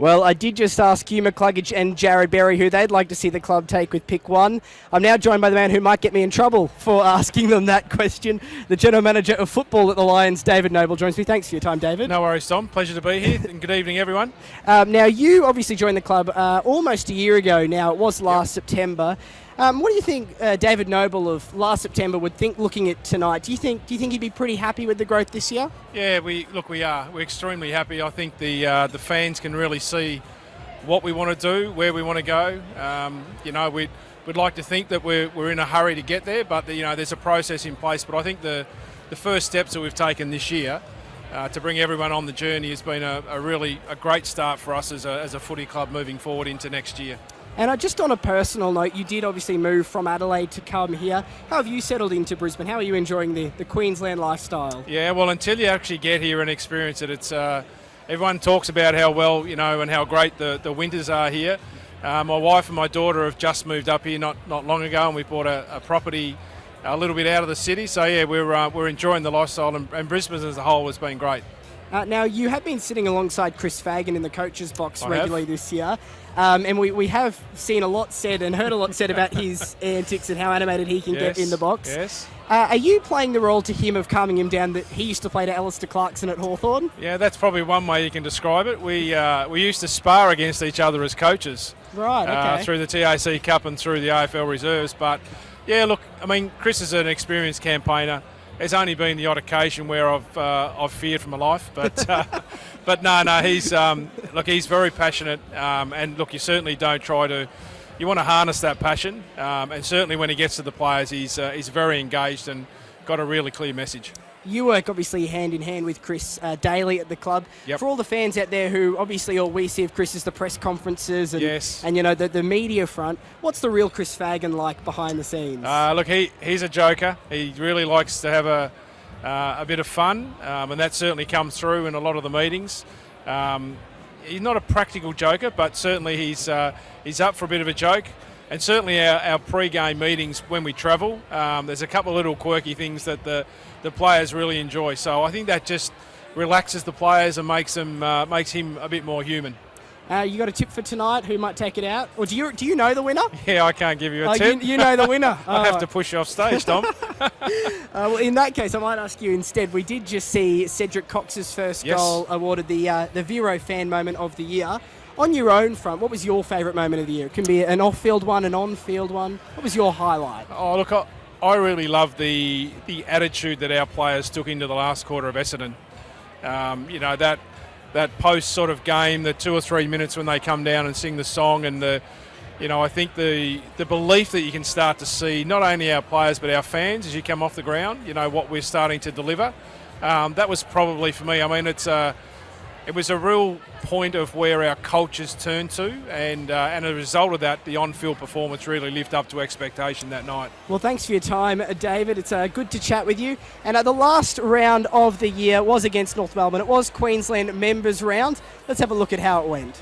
Well, I did just ask Hugh McCluggage and Jared Berry who they'd like to see the club take with pick 1. I'm now joined by the man who might get me in trouble for asking them that question. The General Manager of Football at the Lions, David Noble, joins me. Thanks for your time, David. No worries, Tom. Pleasure to be here, and good evening, everyone. Now, you obviously joined the club almost a year ago now. It was last September. What do you think David Noble of last September would think looking at tonight? Do you think he'd be pretty happy with the growth this year? Yeah, we are. We're extremely happy. I think the fans can really see what we want to do, where we want to go. We'd like to think that we're in a hurry to get there, but there's a process in place. But I think the first steps that we've taken this year to bring everyone on the journey has been a really great start for us as a footy club moving forward into next year. And just on a personal note, you did obviously move from Adelaide to come here. How have you settled into Brisbane? How are you enjoying the Queensland lifestyle? Yeah, well, until you actually get here and experience it, it's everyone talks about how well, and how great the winters are here. My wife and my daughter have just moved up here not long ago, and we bought a property a little bit out of the city. So, yeah, we're enjoying the lifestyle, and Brisbane as a whole has been great. Now, you have been sitting alongside Chris Fagan in the coach's box regularly this year. And we have seen a lot said and heard a lot said about his antics and how animated he can get in the box. Yes. Are you playing the role to him of calming him down that he used to play to Alistair Clarkson at Hawthorn? Yeah, that's probably one way you can describe it. We used to spar against each other as coaches. Right, okay. Through the TAC Cup and through the AFL reserves. But, yeah, look, I mean, Chris is an experienced campaigner. There's only been the odd occasion where I've feared for my life, but no, he's very passionate, and look, you certainly don't you want to harness that passion, and certainly when he gets to the players, he's very engaged and got a really clear message. You work obviously hand in hand with Chris daily at the club. Yep. For all the fans out there who obviously all we see of Chris is the press conferences and the media front, what's the real Chris Fagan like behind the scenes? Look, he's a joker. He really likes to have a bit of fun, and that certainly comes through in a lot of the meetings. He's not a practical joker, but certainly he's up for a bit of a joke. And certainly our pre-game meetings when we travel, there's a couple of little quirky things that the players really enjoy. So I think that just relaxes the players and makes him a bit more human. You got a tip for tonight? Who might take it out? Or do you know the winner? Yeah, I can't give you a tip. You know the winner. I have to push you off stage, Tom. Well, in that case, I might ask you instead. We did just see Cedric Cox's first goal awarded the Vero fan moment of the year. On your own front, what was your favourite moment of the year? It can be an off-field one, an on-field one. What was your highlight? Oh, look, I really loved the attitude that our players took into the last quarter of Essendon. That post sort of game, the 2 or 3 minutes when they come down and sing the song, and I think the belief that you can start to see not only our players but our fans as you come off the ground. What we're starting to deliver. That was probably for me. I mean, it was a real point of where our cultures turned to, and as a result of that, the on-field performance really lived up to expectation that night. Well, thanks for your time, David. It's good to chat with you. And the last round of the year was against North Melbourne. It was Queensland members round. Let's have a look at how it went.